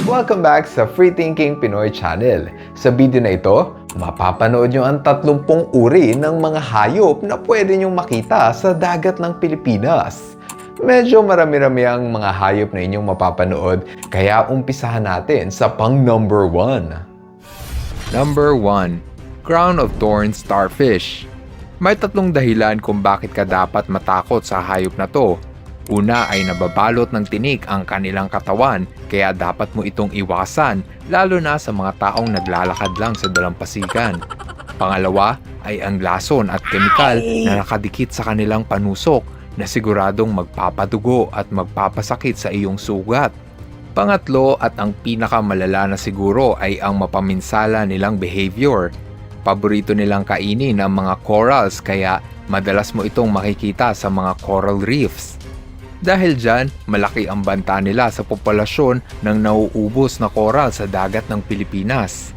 Welcome back sa Free Thinking Pinoy Channel. Sa video na ito, mapapanood nyo ang 30 uri ng mga hayop na pwede nyong makita sa dagat ng Pilipinas. Medyo marami-rami ang mga hayop na inyong mapapanood, kaya umpisahan natin sa pang number 1. Number 1. Crown of Thorns Starfish. May 3 dahilan kung bakit ka dapat matakot sa hayop na to. Una ay nababalot ng tinik ang kanilang katawan, kaya dapat mo itong iwasan, lalo na sa mga taong naglalakad lang sa dalampasigan. Pangalawa ay ang lason at kemikal na nakadikit sa kanilang panusok na siguradong magpapadugo at magpapasakit sa iyong sugat. Pangatlo at ang pinakamalala na siguro ay ang mapaminsala nilang behavior. Paborito nilang kainin ang mga corals, kaya madalas mo itong makikita sa mga coral reefs. Dahil dyan, malaki ang banta nila sa populasyon ng nauubos na coral sa dagat ng Pilipinas.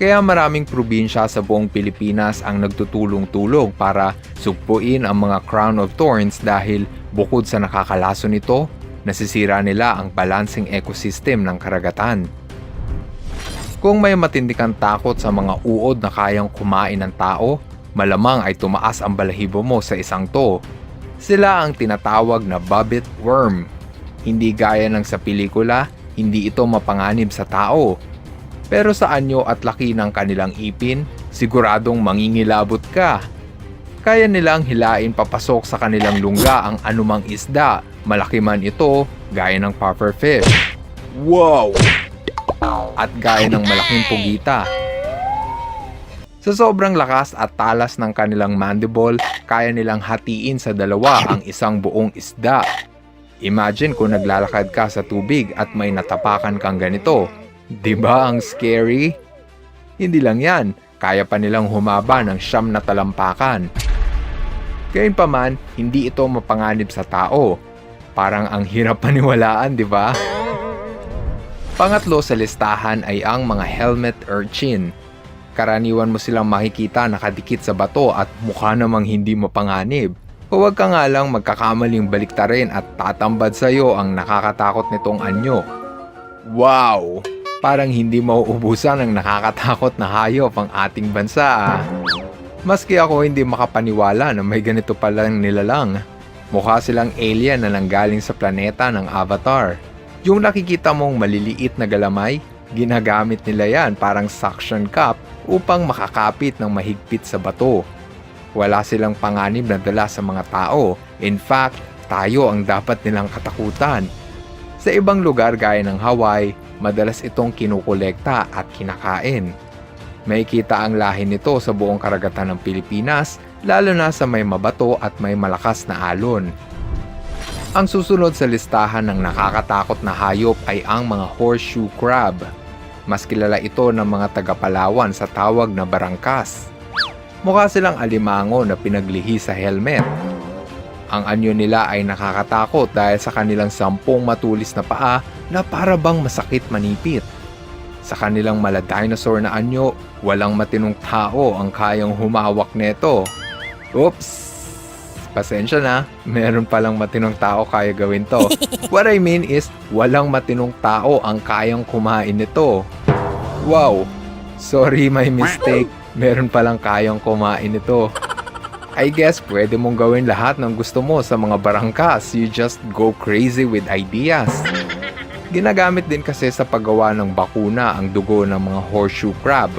Kaya maraming probinsya sa buong Pilipinas ang nagtutulong-tulong para sugpuin ang mga crown of thorns dahil bukod sa nakakalason nito, nasisira nila ang balancing ecosystem ng karagatan. Kung may matindi kang takot sa mga uod na kayang kumain ng tao, malamang ay tumaas ang balahibo mo sa isang to. Sila ang tinatawag na bobbitt worm. Hindi gaya ng sa pelikula, hindi ito mapanganib sa tao. Pero sa anyo at laki ng kanilang ipin, siguradong mangingilabot ka. Kaya nilang hilain papasok sa kanilang lungga ang anumang isda, malaki man ito, gaya ng pufferfish. Wow! At gaya ng malaking pugita. Sa sobrang lakas at talas ng kanilang mandible, kaya nilang hatiin sa dalawa ang isang buong isda. Imagine kung naglalakad ka sa tubig at may natapakan kang ganito. Diba ang scary? Hindi lang yan, kaya pa nilang humaba ng 9 na talampakan. Gayunpaman, hindi ito mapanganib sa tao. Parang ang hirap paniwalaan, diba? Pangatlo sa listahan ay ang mga helmet urchin. Karaniwan mo silang makikita nakadikit sa bato at mukha namang hindi mapanganib. Huwag ka nga lang magkakamaling baliktarin at tatambad sa iyo ang nakakatakot nitong anyo. Wow! Parang hindi mauubusan ng nakakatakot na hayop ang ating bansa. Maski ako hindi makapaniwala na may ganito palang nilalang. Mukha silang alien na nanggaling sa planeta ng Avatar. Yung nakikita mong maliliit na galamay, ginagamit nila yan parang suction cup upang makakapit ng mahigpit sa bato. Wala silang panganib na dala sa mga tao. In fact, tayo ang dapat nilang katakutan. Sa ibang lugar gaya ng Hawaii, madalas itong kinukolekta at kinakain. May kita ang lahi nito sa buong karagatan ng Pilipinas, lalo na sa may mabato at may malakas na alon. Ang susunod sa listahan ng nakakatakot na hayop ay ang mga horseshoe crab. Mas kilala ito ng mga taga-Palawan sa tawag na barangkas. Mukha silang alimango na pinaglihi sa helmet. Ang anyo nila ay nakakatakot dahil sa kanilang 10 matulis na paa na para bang masakit manipit. Sa kanilang mala-dinosaur na anyo, walang matinong tao ang kayang humawak nito. Oops! Pasensya na, meron palang matinong tao kaya gawin to. What I mean is, walang matinong tao ang kayang kumain nito. Wow! Sorry, my mistake. Meron palang kayang kumain nito. I guess pwede mong gawin lahat ng gusto mo sa mga barangkas. You just go crazy with ideas. Ginagamit din kasi sa paggawa ng bakuna ang dugo ng mga horseshoe crab.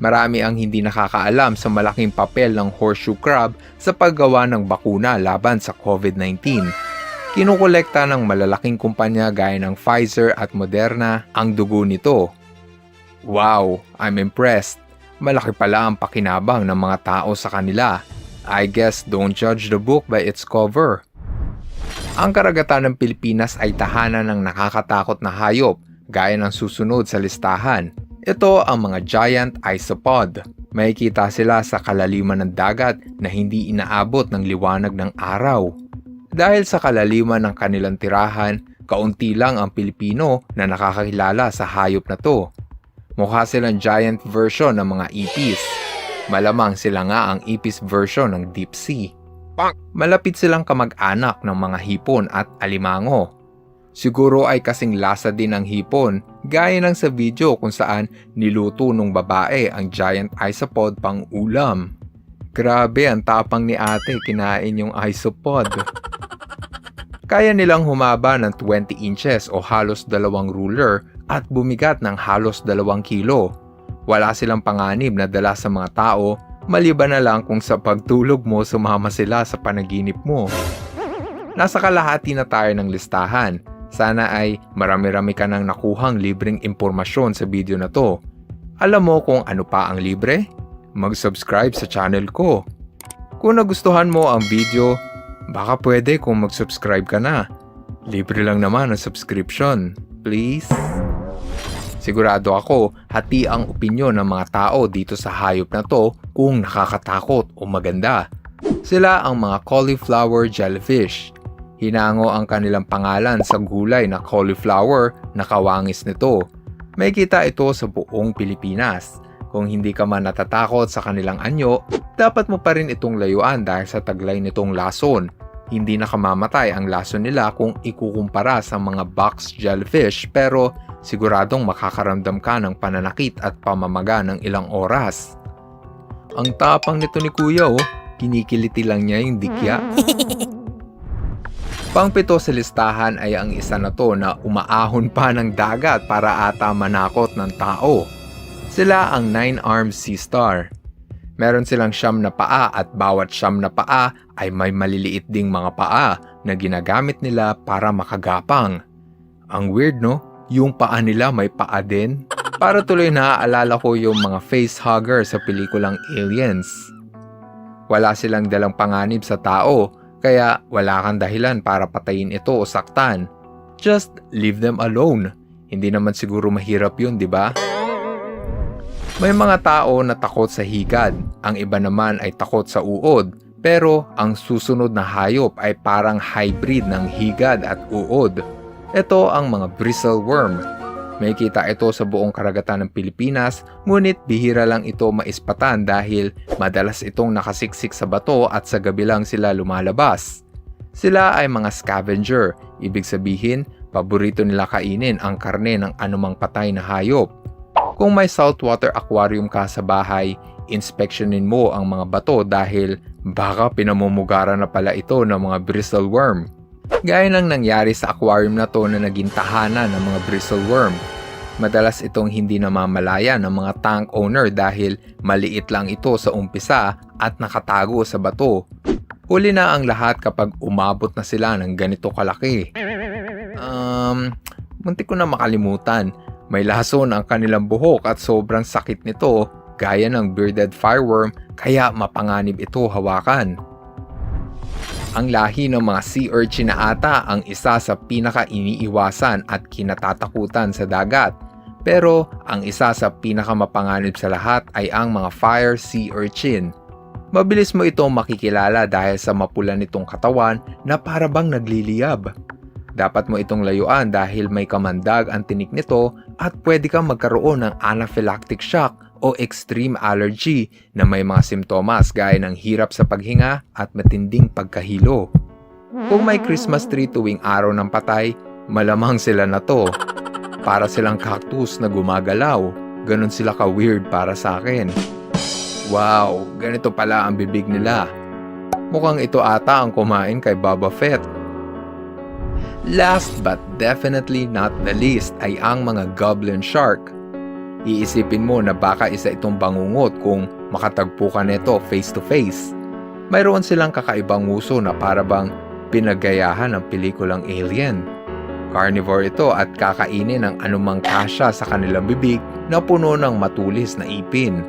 Marami ang hindi nakakaalam sa malaking papel ng horseshoe crab sa paggawa ng bakuna laban sa COVID-19. Kinukolekta ng malalaking kumpanya gaya ng Pfizer at Moderna ang dugo nito. Wow, I'm impressed. Malaki pala ang pakinabang ng mga tao sa kanila. I guess don't judge the book by its cover. Ang karagatan ng Pilipinas ay tahanan ng nakakatakot na hayop gaya ng susunod sa listahan. Ito ang mga giant isopod. Makikita sila sa kalaliman ng dagat na hindi inaabot ng liwanag ng araw. Dahil sa kalaliman ng kanilang tirahan, kaunti lang ang Pilipino na nakakakilala sa hayop na to. Mukha silang giant version ng mga ipis. Malamang sila nga ang ipis version ng deep sea. Malapit silang kamag-anak ng mga hipon at alimango. Siguro ay kasing lasa din ng hipon, gaya ng sa video kung saan niluto nung babae ang giant isopod pang ulam. Grabe, ang tapang ni ate, kinain yung isopod. Kaya nilang humaba ng 20 inches o halos 2 ruler at bumigat ng halos 2 kilo. Wala silang panganib na dala sa mga tao, maliban na lang kung sa pagtulog mo sumama sila sa panaginip mo. Nasa kalahati na tayo ng listahan. Sana ay marami-rami ka nang nakuhang libreng impormasyon sa video na to. Alam mo kung ano pa ang libre? Mag-subscribe sa channel ko. Kung nagustuhan mo ang video, baka pwede kung mag-subscribe ka na. Libre lang naman ang subscription. Please? Sigurado ako, hati ang opinyon ng mga tao dito sa hayop na to kung nakakatakot o maganda. Sila ang mga cauliflower jellyfish. Hinango ang kanilang pangalan sa gulay na cauliflower na kawangis nito. May kita ito sa buong Pilipinas. Kung hindi ka man natatakot sa kanilang anyo, dapat mo pa rin itong layuan dahil sa taglay nitong lason. Hindi nakamamatay ang lason nila kung ikukumpara sa mga box jellyfish, pero siguradong makakaramdam ka ng pananakit at pamamaga ng ilang oras. Ang tapang nito ni Kuya, kinikiliti lang niya yung dikya. Pang-7 sa listahan ay ang isa na to na umaahon pa ng dagat para ata manakot ng tao. Sila ang 9-armed sea star. Meron silang 9 na paa at bawat 9 na paa ay may maliliit ding mga paa na ginagamit nila para makagapang. Ang weird, no? Yung paa nila may paa din. Para tuloy naaalala ko yung mga facehugger sa pelikulang Aliens. Wala silang dalang panganib sa tao, kaya wala kang dahilan para patayin ito o saktan. Just leave them alone. Hindi naman siguro mahirap yun, di ba? May mga tao na takot sa higad, ang iba naman ay takot sa uod, pero ang susunod na hayop ay parang hybrid ng higad at uod. Ito ang mga bristleworm. May kita ito sa buong karagatan ng Pilipinas, ngunit bihira lang ito maispatan dahil madalas itong nakasiksik sa bato at sa gabi lang sila lumalabas. Sila ay mga scavenger, ibig sabihin, paborito nila kainin ang karne ng anumang patay na hayop. Kung may saltwater aquarium ka sa bahay, inspeksyonin mo ang mga bato dahil baka pinamumugaran na pala ito ng mga bristleworm. Gaya ng nangyari sa aquarium na to na naging tahanan ng mga bristleworm. Madalas itong hindi namamalaya ng mga tank owner dahil maliit lang ito sa umpisa at nakatago sa bato. Huli na ang lahat kapag umabot na sila ng ganito kalaki. Muntik ko na makalimutan. May lason ang kanilang buhok at sobrang sakit nito gaya ng bearded fireworm kaya mapanganib ito hawakan. Ang lahi ng mga sea urchin na ata ang isa sa pinaka-iniiwasan at kinatatakutan sa dagat. Pero ang isa sa pinakamapanganib sa lahat ay ang mga fire sea urchin. Mabilis mo itong makikilala dahil sa mapula nitong katawan na para bang nagliliyab. Dapat mo itong layuan dahil may kamandag ang tinik nito at pwede kang magkaroon ng anaphylactic shock o extreme allergy na may mga simptomas gaya ng hirap sa paghinga at matinding pagkahilo. Kung may Christmas tree tuwing araw ng patay, malamang sila na to. Para silang cactus na gumagalaw, ganun sila ka-weird para sa akin. Wow, ganito pala ang bibig nila. Mukhang ito ata ang kumain kay Boba Fett. Last but definitely not the least ay ang mga goblin shark. Iisipin mo na baka isa itong bangungot kung makatagpo ka nito face to face. Mayroon silang kakaibang nguso na para bang pinagayahan ng pelikulang Alien. Carnivore ito at kakainin ng anumang kasya sa kanilang bibig na puno ng matulis na ipin.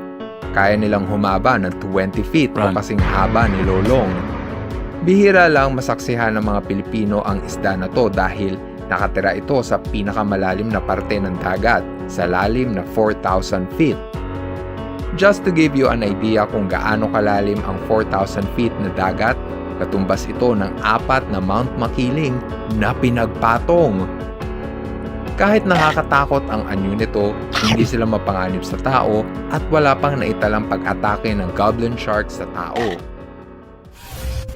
Kaya nilang humaba ng 20 feet o kasing haba ni Lolong. Bihira lang masaksihan ng mga Pilipino ang isda na to dahil nakatira ito sa pinakamalalim na parte ng dagat, sa lalim na 4,000 feet. Just to give you an idea kung gaano kalalim ang 4,000 feet na dagat, katumbas ito ng 4 na Mount Makiling na pinagpatong. Kahit nakakatakot ang anyo nito, hindi sila mapanganib sa tao at wala pang naitalang pag-atake ng goblin shark sa tao.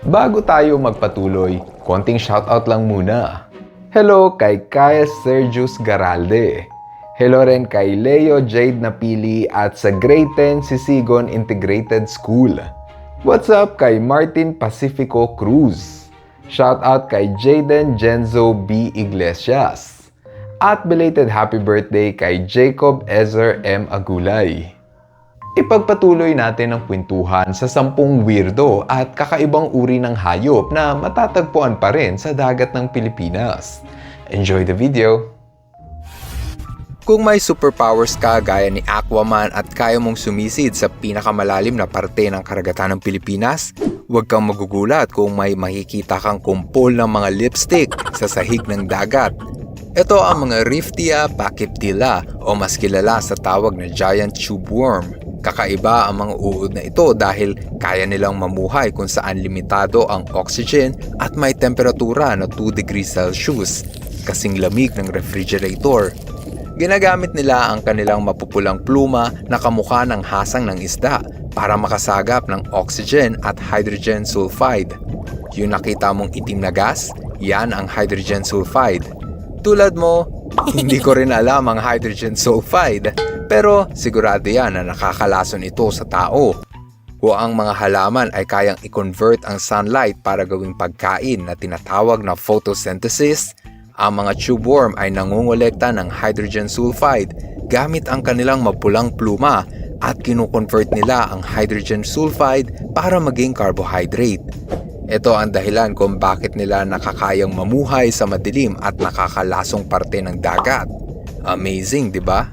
Bago tayo magpatuloy, konting shoutout lang muna. Hello kay Kaya Sergius Garalde. Hello rin kay Leo Jade Napili at sa Grade 10 Sisigon Integrated School. What's up kay Martin Pacifico Cruz. Shout out kay Jaden Genzo B. Iglesias. At belated happy birthday kay Jacob Ezer M. Agulay. Ipagpatuloy natin ang kwentuhan sa 10 weirdo at kakaibang uri ng hayop na matatagpuan pa rin sa dagat ng Pilipinas. Enjoy the video! Kung may superpowers ka gaya ni Aquaman at kaya mong sumisid sa pinakamalalim na parte ng karagatan ng Pilipinas, huwag kang magugulat kung may makikita kang kumpol ng mga lipstick sa sahig ng dagat. Ito ang mga Riftia pachyptila o mas kilala sa tawag na giant tube worm. Kakaiba ang mga uod na ito dahil kaya nilang mamuhay kung saan limitado ang oxygen at may temperatura na 2 degrees Celsius, kasing lamig ng refrigerator. Ginagamit nila ang kanilang mapupulang pluma na kamukha ng hasang ng isda para makasagap ng oxygen at hydrogen sulfide. Yung nakita mong itim na gas, yan ang hydrogen sulfide. Tulad mo, hindi ko rin alam ang hydrogen sulfide, pero sigurado yan na nakakalason ito sa tao. Kung ang mga halaman ay kayang i-convert ang sunlight para gawing pagkain na tinatawag na photosynthesis, ang mga tube worm ay nangongolekta ng hydrogen sulfide gamit ang kanilang mapulang pluma at kino-convert nila ang hydrogen sulfide para maging carbohydrate. Ito ang dahilan kung bakit nila nakakayang mamuhay sa madilim at nakakalasong parte ng dagat. Amazing, di ba?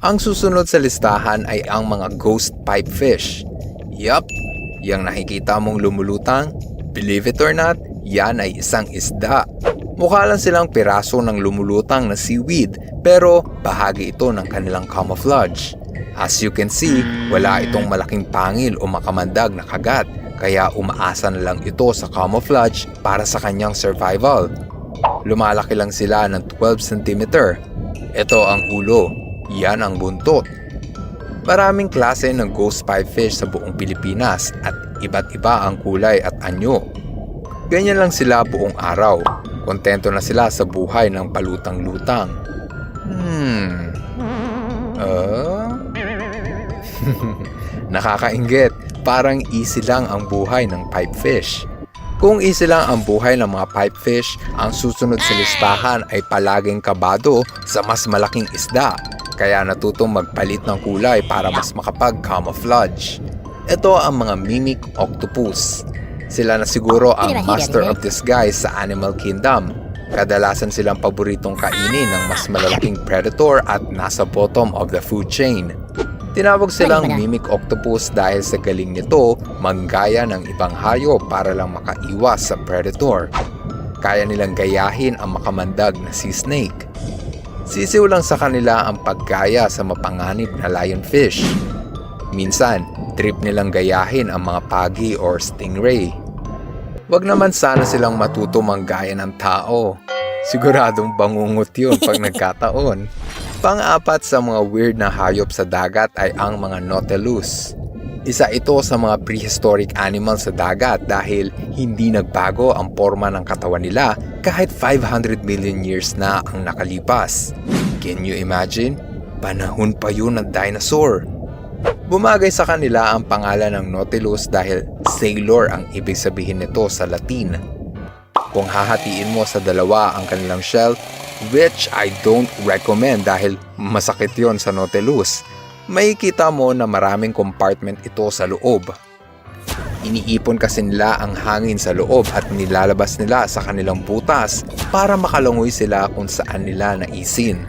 Ang susunod sa listahan ay ang mga ghost pipefish. Yup, yung nakikita mong lumulutang, believe it or not, yan ay isang isda. Mukha lang silang piraso ng lumulutang na seaweed pero bahagi ito ng kanilang camouflage. As you can see, wala itong malaking pangil o makamandag na kagat kaya umaasa na lang ito sa camouflage para sa kanyang survival. Lumalaki lang sila ng 12 cm. Ito ang ulo. Yan ang buntot. Maraming klase ng ghost pipefish sa buong Pilipinas at iba't iba ang kulay at anyo. Ganyan lang sila buong araw. Kontento na sila sa buhay ng palutang-lutang. Nakakainggit. Parang easy lang ang buhay ng pipefish. Kung easy lang ang buhay ng mga pipefish, ang susunod sa listahan ay palaging kabado sa mas malaking isda. Kaya natutong magpalit ng kulay para mas makapag-camouflage. Ito ang mga mimic octopus. Sila na siguro ang master of disguise sa animal kingdom. Kadalasan silang paboritong kainin ng mas malalaking predator at nasa bottom of the food chain. Tinawag silang mimic octopus dahil sa galing nito manggaya ng ibang hayop para lang makaiwas sa predator. Kaya nilang gayahin ang makamandag na sea snake. Sisiw lang sa kanila ang paggaya sa mapanganib na lionfish. Minsan, trip nilang gayahin ang mga pagi or stingray. Wag naman sana silang matuto manggaya ng tao. Siguradong bangungot yun pag nagkataon. Pang-apat sa mga weird na hayop sa dagat ay ang mga nautilus. Isa ito sa mga prehistoric animals sa dagat dahil hindi nagbago ang forma ng katawan nila kahit 500 million years na ang nakalipas. Can you imagine? Panahon pa yun ng dinosaur. Bumagay sa kanila ang pangalan ng nautilus dahil sailor ang ibig sabihin nito sa Latin. Kung hahatiin mo sa dalawa ang kanilang shell, which I don't recommend dahil masakit yon sa nautilus, makikita mo na maraming compartment ito sa loob. Iniipon kasi nila ang hangin sa loob at nilalabas nila sa kanilang butas para makalangoy sila kung saan nila naisin.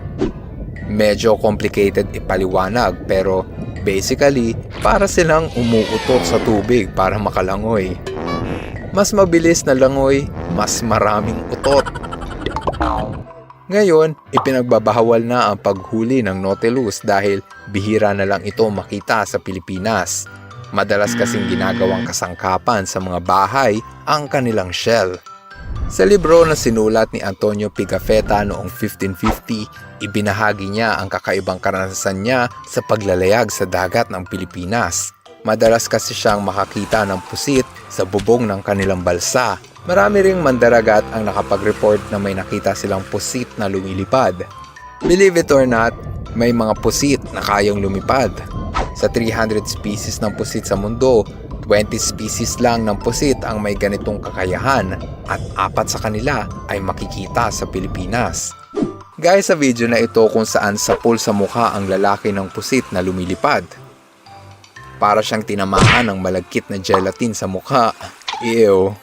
Medyo complicated ipaliwanag pero basically para silang umuutot sa tubig para makalangoy. Mas mabilis na langoy, mas maraming utot. Ngayon, ipinagbabahawal na ang paghuli ng nautilus dahil bihira na lang ito makita sa Pilipinas. Madalas kasing ginagawang kasangkapan sa mga bahay ang kanilang shell. Sa libro na sinulat ni Antonio Pigafetta noong 1550, ibinahagi niya ang kakaibang karanasan niya sa paglalayag sa dagat ng Pilipinas. Madalas kasi siyang makakita ng pusit sa bubong ng kanilang balsa Marami ring mandaragat ang nakapag-report na may nakita silang pusit na lumilipad. Believe it or not, may mga pusit na kayang lumipad. Sa 300 species ng pusit sa mundo, 20 species lang ng pusit ang may ganitong kakayahan at 4 sa kanila ay makikita sa Pilipinas. Gaya sa video na ito kung saan sapul sa mukha ang lalaki ng pusit na lumilipad. Para siyang tinamaan ng malagkit na gelatin sa mukha. Ew.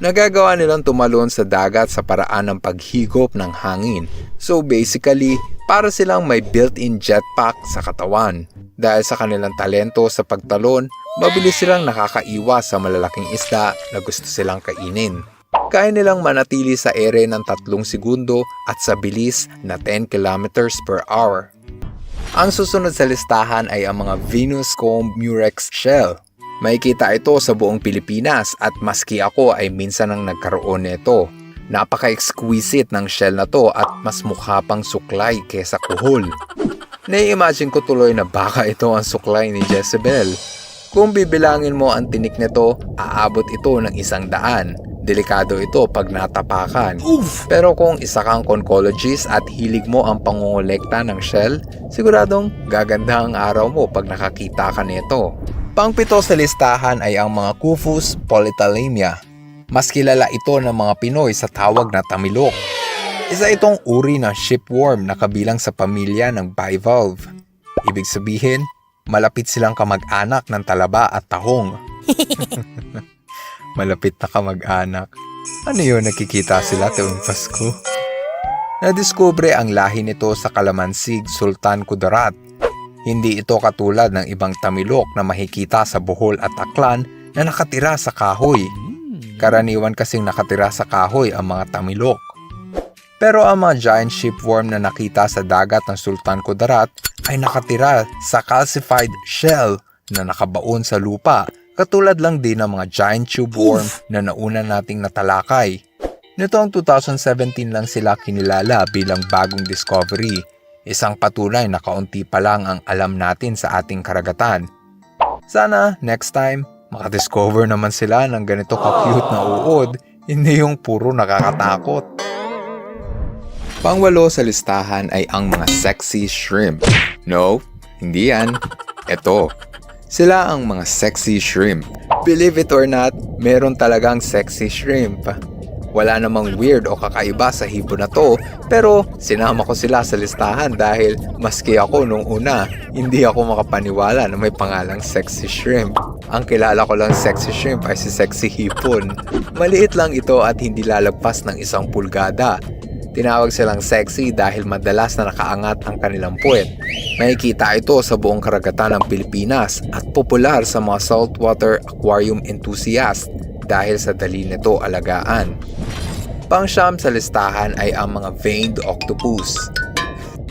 Nagagawa nilang tumalon sa dagat sa paraan ng paghigop ng hangin. So basically, para silang may built-in jetpack sa katawan. Dahil sa kanilang talento sa pagtalon, mabilis silang nakakaiwas sa malalaking isda na gusto silang kainin. Kaya nilang manatili sa ere ng 3 segundo at sa bilis na 10 kilometers per hour. Ang susunod sa listahan ay ang mga Venus comb murex shell. Makikita ito sa buong Pilipinas at maski ako ay minsan ang nagkaroon nito. Napaka-exquisite ng shell na to at mas mukha pang suklay kesa kuhol. Nai-imagine ko tuloy na baka ito ang suklay ni Jezebel. Kung bibilangin mo ang tinik nito, aabot ito ng 100. Delikado ito pag natapakan. Pero kung isa kang conchologist at hilig mo ang pangongolekta ng shell, siguradong gaganda ang araw mo pag nakakita ka nito. Pang-7 sa listahan ay ang mga Kufus polythalamia. Mas kilala ito ng mga Pinoy sa tawag na tamilok. Isa itong uri ng shipworm na kabilang sa pamilya ng bivalve. Ibig sabihin, malapit silang kamag-anak ng talaba at tahong. Malapit na kamag-anak. Ano yun, nakikita sila tuwing Pasko? Nadiskubre ang lahi nito sa Kalamansig, Sultan Kudarat. Hindi ito katulad ng ibang tamilok na makikita sa Bohol at Aklan na nakatira sa kahoy. Karaniwan kasing nakatira sa kahoy ang mga tamilok. Pero ang mga giant shipworm na nakita sa dagat ng Sultan Kudarat ay nakatira sa calcified shell na nakabaon sa lupa, katulad lang din ng mga giant tube worm na nauna nating natalakay. Nitong 2017 lang sila kinilala bilang bagong discovery. Isang patunay na kaunti pa lang ang alam natin sa ating karagatan. Sana next time, makadiscover naman sila ng ganito ka-cute na uod, hindi yung puro nakakatakot. Pang-8 sa listahan ay ang mga sexy shrimp. No, hindi yan. Ito. Sila ang mga sexy shrimp. Believe it or not, meron talagang sexy shrimp. Wala namang weird o kakaiba sa hibo na to, pero sinama ko sila sa listahan dahil maski ako nung una, hindi ako makapaniwala na may pangalang sexy shrimp. Ang kilala ko lang sexy shrimp ay si sexy hipon. Maliit lang ito at hindi lalagpas ng 1 pulgada. Tinawag silang sexy dahil madalas na nakaangat ang kanilang puwet. Makikita ito sa buong karagatan ng Pilipinas at popular sa mga saltwater aquarium enthusiast dahil sa dali nito alagaan. Pang-9 sa listahan ay ang mga veined octopus.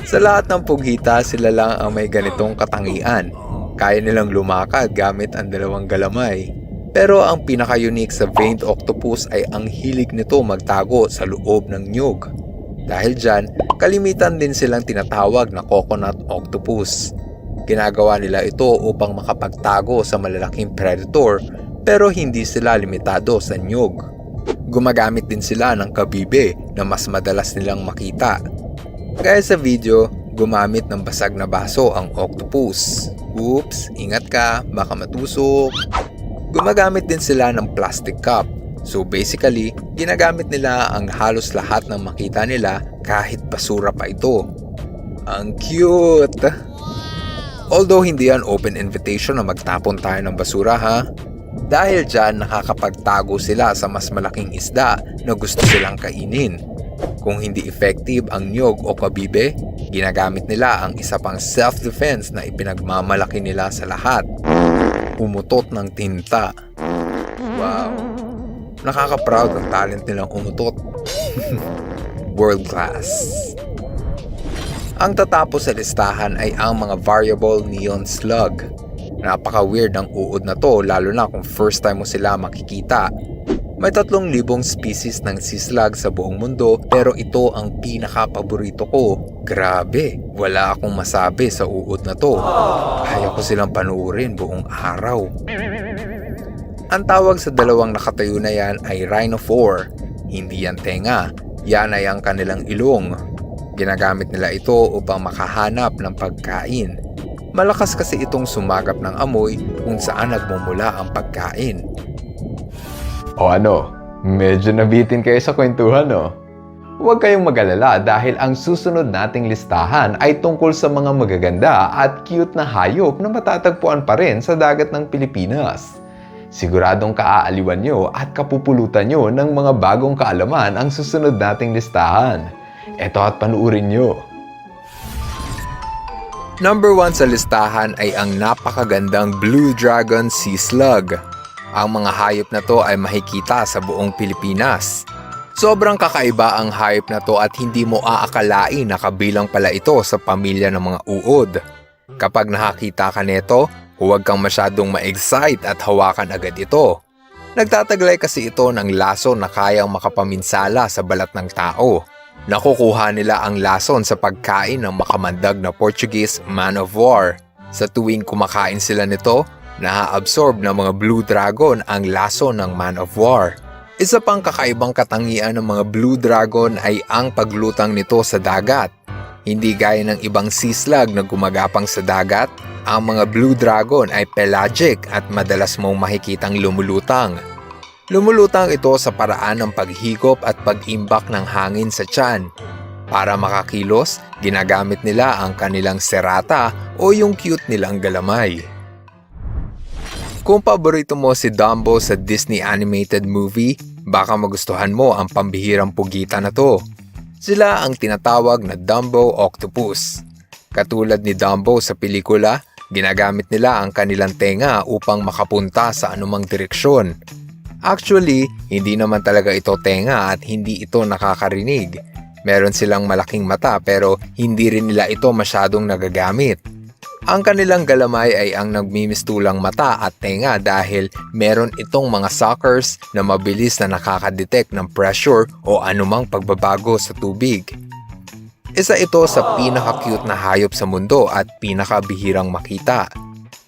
Sa lahat ng pughita, sila lang ang may ganitong katangian. Kaya nilang lumakad gamit ang 2 galamay. Pero ang pinaka-unique sa veined octopus ay ang hilig nito magtago sa loob ng nyug. Dahil dyan, kalimitan din silang tinatawag na coconut octopus. Ginagawa nila ito upang makapagtago sa malalaking predator, pero hindi sila limitado sa nyug. Gumagamit din sila ng kabibe na mas madalas nilang makita. Gaya sa video, gumamit ng basag na baso ang octopus. Oops, ingat ka, baka matusok. Gumagamit din sila ng plastic cup. So basically, ginagamit nila ang halos lahat ng makita nila kahit basura pa ito. Ang cute! Although hindi yan open invitation na magtapon tayo ng basura ha. Dahil dyan nakakapagtago sila sa mas malaking isda na gusto silang kainin. Kung hindi effective ang nyog o kabibe, ginagamit nila ang isa pang self-defense na ipinagmamalaki nila sa lahat. Umutot ng tinta. Wow! Nakaka-proud ang talent nilang umutot. World class. Ang tatapos sa listahan ay ang mga variable neon slug. Napaka-weird ng uod na to lalo na kung first time mo sila makikita. May 3,000 species ng sea slug sa buong mundo pero ito ang pinaka-paborito ko. Grabe, wala akong masabi sa uod na to. Kaya ko silang panuorin buong araw. Ang tawag sa dalawang nakatayo na yan ay rhinophore. Hindi yan tenga, yan ay ang kanilang ilong. Ginagamit nila ito upang makahanap ng pagkain. Malakas kasi itong sumagap ng amoy kung saan nagmumula ang pagkain. O ano, medyo nabitin kayo sa kwentuhan, no? Huwag kayong mag-alala dahil ang susunod nating listahan ay tungkol sa mga magaganda at cute na hayop na matatagpuan pa rin sa dagat ng Pilipinas. Siguradong kaaaliwan nyo at kapupulutan nyo ng mga bagong kaalaman ang susunod nating listahan. Eto at panuurin nyo. Number 1 sa listahan ay ang napakagandang Blue Dragon Sea Slug. Ang mga hayop na to ay makikita sa buong Pilipinas. Sobrang kakaiba ang hayop na to at hindi mo aakalain na kabilang pala ito sa pamilya ng mga uod. Kapag nakakita ka nito, huwag kang masyadong ma-excite at hawakan agad ito. Nagtataglay kasi ito ng lason na kayang makapaminsala sa balat ng tao. Nakukuha nila ang lason sa pagkain ng makamandag na Portuguese man of war. Sa tuwing kumakain sila nito, naa-absorb ng mga Blue Dragon ang lason ng man of war. Isa pang kakaibang katangian ng mga Blue Dragon ay ang paglutang nito sa dagat. Hindi gaya ng ibang sea slug na gumagapang sa dagat, ang mga Blue Dragon ay pelagic at madalas mong makikitang lumulutang. Lumulutang ito sa paraan ng paghigop at pag-imbak ng hangin sa tiyan. Para makakilos, ginagamit nila ang kanilang serata o yung cute nilang galamay. Kung paborito mo si Dumbo sa Disney animated movie, baka magustuhan mo ang pambihirang pugita na to. Sila ang tinatawag na Dumbo Octopus. Katulad ni Dumbo sa pelikula, ginagamit nila ang kanilang tenga upang makapunta sa anumang direksyon. Actually, hindi naman talaga ito tenga at hindi ito nakakarinig. Meron silang malaking mata pero hindi rin nila ito masyadong nagagamit. Ang kanilang galamay ay ang nagmimistulang mata at tenga dahil meron itong mga suckers na mabilis na nakakadetect ng pressure o anumang pagbabago sa tubig. Isa ito sa pinaka-cute na hayop sa mundo at pinakabihirang makita.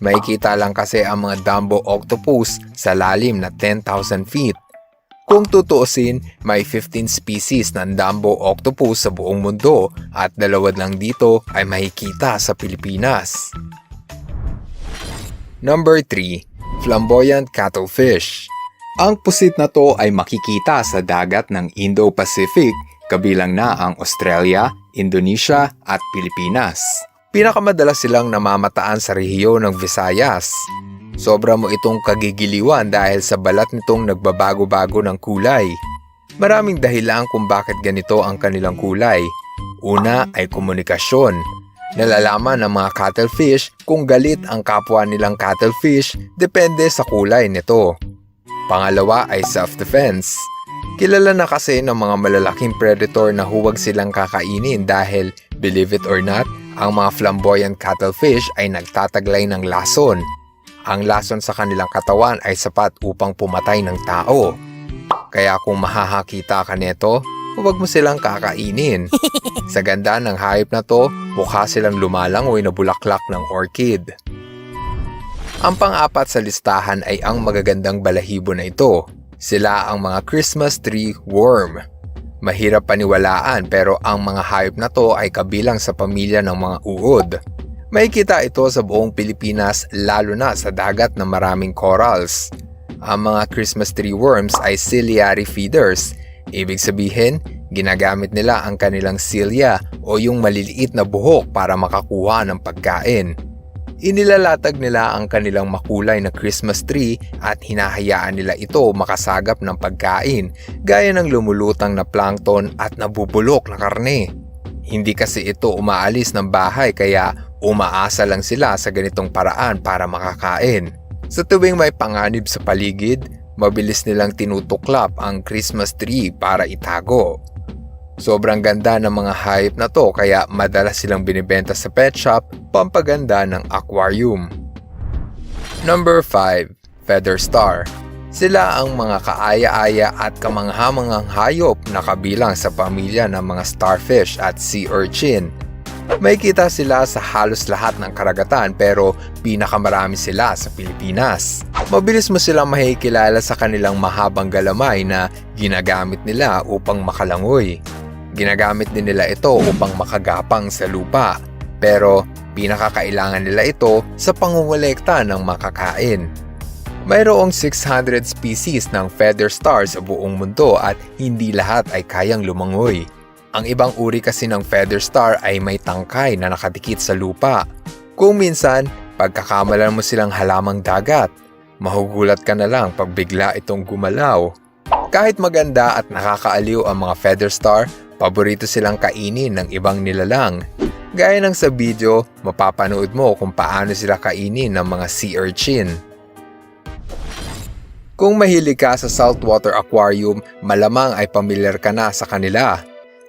Makikita lang kasi ang mga Dumbo Octopus sa lalim na 10,000 feet. Kung tutuusin, may 15 species ng Dumbo Octopus sa buong mundo at 2 lang dito ay makikita sa Pilipinas. Number 3. Flamboyant Cuttlefish. Ang pusit na to ay makikita sa dagat ng Indo-Pacific, kabilang na ang Australia, Indonesia at Pilipinas. Pinakamadalas silang namamataan sa rehiyon ng Visayas. Sobra mo itong kagigiliwan dahil sa balat nitong nagbabago-bago ng kulay. Maraming dahilan kung bakit ganito ang kanilang kulay. Una ay komunikasyon. Nalalaman ng mga cuttlefish kung galit ang kapwa nilang cuttlefish depende sa kulay nito. Pangalawa ay self-defense. Kilala na kasi ng mga malalaking predator na huwag silang kakainin dahil, believe it or not, ang mga flamboyant cuttlefish ay nagtataglay ng lason. Ang lason sa kanilang katawan ay sapat upang pumatay ng tao. Kaya kung mahahakita ka nito, huwag mo silang kakainin. Sa ganda ng hayop na to, mukha silang lumalangoy na bulaklak ng orchid. Ang pang-apat sa listahan ay ang magagandang balahibo na ito. Sila ang mga Christmas tree worm. Mahirap paniwalaan pero ang mga hayop na to ay kabilang sa pamilya ng mga uod. Makikita ito sa buong Pilipinas lalo na sa dagat na maraming corals. Ang mga Christmas tree worms ay ciliary feeders. Ibig sabihin, ginagamit nila ang kanilang cilia o yung maliliit na buhok para makakuha ng pagkain. Inilalatag nila ang kanilang makulay na Christmas tree at hinahayaan nila ito makasagap ng pagkain gaya ng lumulutang na plankton at nabubulok na karne. Hindi kasi ito umaalis ng bahay kaya umaasa lang sila sa ganitong paraan para makakain. Sa tuwing may panganib sa paligid, mabilis nilang tinutuklap ang Christmas tree para itago. Sobrang ganda ng mga hayop na to kaya madalas silang binibenta sa pet shop, pampaganda ng aquarium. Number 5. Feather Star. Sila ang mga kaaya-aya at kamangha-manghang hayop na kabilang sa pamilya ng mga starfish at sea urchin. May kita sila sa halos lahat ng karagatan pero pinakamarami sila sa Pilipinas. Mabilis mo silang makikilala sa kanilang mahabang galamay na ginagamit nila upang makalangoy. Ginagamit din nila ito upang makagapang sa lupa, pero pinakakailangan nila ito sa pangungulekta ng makakain. Mayroong 600 species ng feather star sa buong mundo at hindi lahat ay kayang lumangoy. Ang ibang uri kasi ng feather star ay may tangkay na nakadikit sa lupa. Kung minsan, pagkakamalan mo silang halamang dagat, mahugulat ka na lang pag bigla itong gumalaw. Kahit maganda at nakakaaliw ang mga feather star, paborito silang kainin ng ibang nilalang. Gaya ng sa video, mapapanood mo kung paano sila kainin ng mga sea urchin. Kung mahilig ka sa saltwater aquarium, malamang ay pamilyar ka na sa kanila.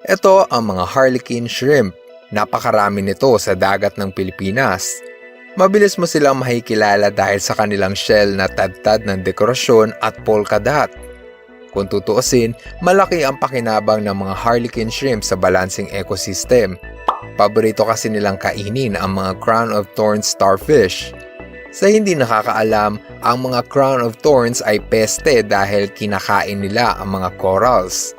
Ito ang mga harlequin shrimp. Napakarami nito sa dagat ng Pilipinas. Mabilis mo silang makikilala dahil sa kanilang shell na tad-tad ng dekorasyon at polka dot. Kung tutuusin, malaki ang pakinabang ng mga harlequin shrimp sa balancing ecosystem. Paborito kasi nilang kainin ang mga crown of thorns starfish. Sa hindi nakakaalam, ang mga crown of thorns ay peste dahil kinakain nila ang mga corals.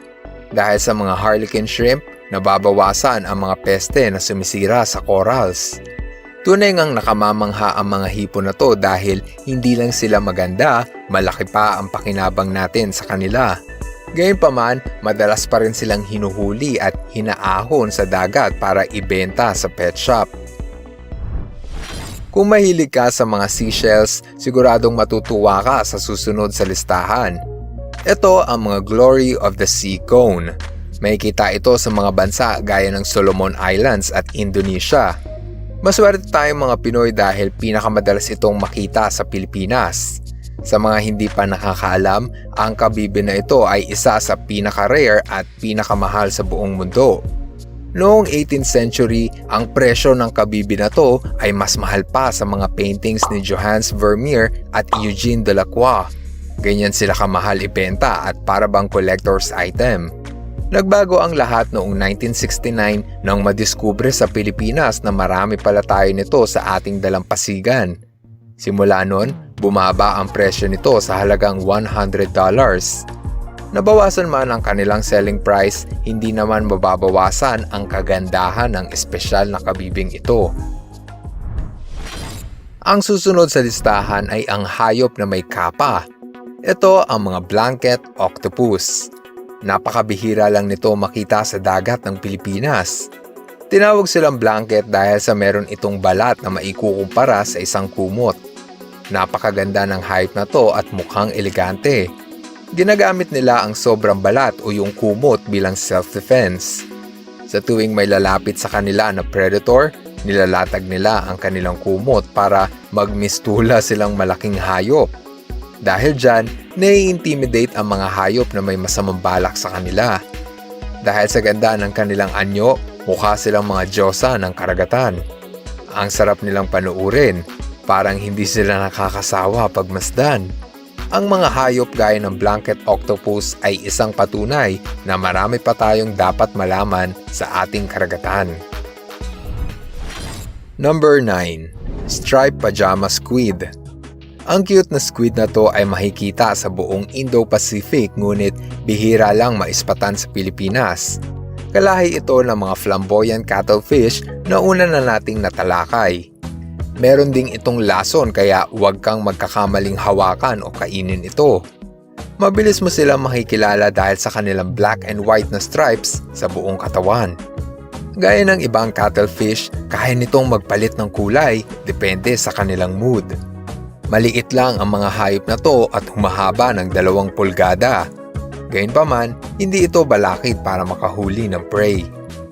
Dahil sa mga harlequin shrimp, nababawasan ang mga peste na sumisira sa corals. Tunay ngang nakamamangha ang mga hipon na to dahil hindi lang sila maganda, malaki pa ang pakinabang natin sa kanila. Gayunpaman, madalas pa rin silang hinuhuli at hinaahon sa dagat para ibenta sa pet shop. Kung mahilig ka sa mga seashells, siguradong matutuwa ka sa susunod sa listahan. Ito ang mga glory of the sea cone. Makikita ito sa mga bansa gaya ng Solomon Islands at Indonesia. Maswerte tayong mga Pinoy dahil pinakamadalas itong makita sa Pilipinas. Sa mga hindi pa nakakaalam, ang kabibi na ito ay isa sa pinaka-rare at pinakamahal sa buong mundo. Noong 18th century, ang presyo ng kabibi na to ay mas mahal pa sa mga paintings ni Johannes Vermeer at Eugene Delacroix. Ganyan sila kamahal ibenta at para bang collector's item. Nagbago ang lahat noong 1969 nang madiskubre sa Pilipinas na marami pala tayo nito sa ating dalampasigan. Simula noon, bumaba ang presyo nito sa halagang $100. Nabawasan man ang kanilang selling price, hindi naman mababawasan ang kagandahan ng espesyal na kabibing ito. Ang susunod sa listahan ay ang hayop na may kapa. Ito ang mga blanket octopus. Napakabihira lang nito makita sa dagat ng Pilipinas. Tinawag silang blanket dahil sa meron itong balat na maikukumpara sa isang kumot. Napakaganda ng hayop na to at mukhang elegante. Ginagamit nila ang sobrang balat o yung kumot bilang self-defense. Sa tuwing may lalapit sa kanila na predator, nilalatag nila ang kanilang kumot para magmistula silang malaking hayop. Dahil dyan, nai-intimidate ang mga hayop na may masamang balak sa kanila. Dahil sa ganda ng kanilang anyo, mukha silang mga diyosa ng karagatan. Ang sarap nilang panuurin, parang hindi sila nakakasawa pagmasdan. Ang mga hayop gaya ng blanket octopus ay isang patunay na marami pa tayong dapat malaman sa ating karagatan. Number 9. Striped Pajama Squid. Ang cute na squid na to ay makikita sa buong Indo-Pacific ngunit bihira lang maispatan sa Pilipinas. Kalahi ito ng mga flamboyant cuttlefish na una na nating natalakay. Meron ding itong lason kaya huwag kang magkakamaling hawakan o kainin ito. Mabilis mo silang makikilala dahil sa kanilang black and white na stripes sa buong katawan. Gaya ng ibang cuttlefish, kaya nitong magpalit ng kulay depende sa kanilang mood. Maliit lang ang mga hayop na to at humahaba ng 2 pulgada. Gayunpaman, hindi ito balakid para makahuli ng prey.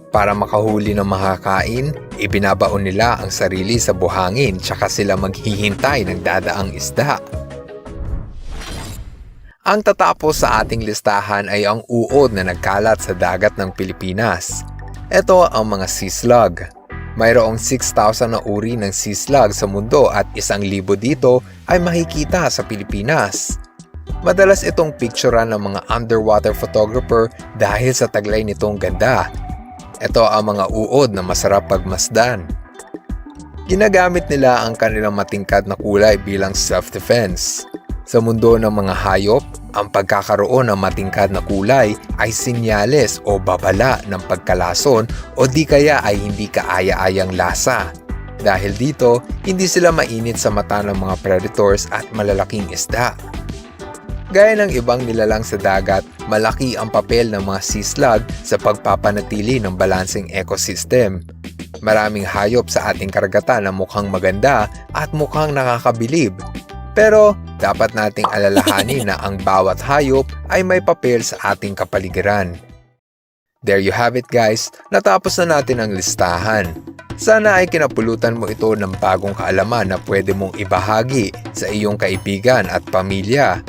Para makahuli ng makakain, ibinabaon nila ang sarili sa buhangin tsaka sila maghihintay ng dadaang isda. Ang tatapos sa ating listahan ay ang uod na nagkalat sa dagat ng Pilipinas. Ito ang mga sea slug. Mayroong 6,000 na uri ng sea slug sa mundo at 1,000 dito ay makikita sa Pilipinas. Madalas itong picturean ng mga underwater photographer dahil sa taglay nitong ganda. Ito ang mga uod na masarap pagmasdan. Ginagamit nila ang kanilang matingkad na kulay bilang self-defense. Sa mundo ng mga hayop, ang pagkakaroon ng matingkad na kulay ay sinyales o babala ng pagkalason o di kaya ay hindi kaaya-ayang lasa. Dahil dito, hindi sila mainit sa mata ng mga predators at malalaking isda. Gaya ng ibang nilalang sa dagat, malaki ang papel ng mga sea slug sa pagpapanatili ng balanseng ecosystem. Maraming hayop sa ating karagatan na mukhang maganda at mukhang nakakabilib. Pero dapat nating alalahanin na ang bawat hayop ay may papel sa ating kapaligiran. There you have it guys, natapos na natin ang listahan. Sana ay kinapulutan mo ito ng bagong kaalaman na pwede mong ibahagi sa iyong kaibigan at pamilya.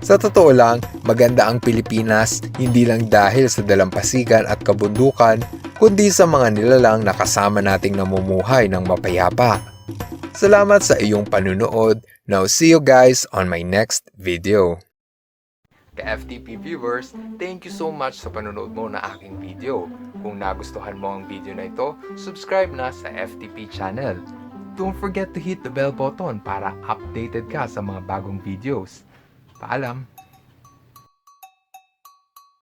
Sa totoo lang, maganda ang Pilipinas hindi lang dahil sa dalampasigan at kabundukan, kundi sa mga nilalang na kasama nating namumuhay ng mapayapa. Salamat sa iyong panunood. Now see you guys on my next video. Ka-FTP viewers, thank you so much sa panunood mo na aking video. Kung nagustuhan mo ang video na ito, subscribe na sa FTP channel. Don't forget to hit the bell button para updated ka sa mga bagong videos. Paalam!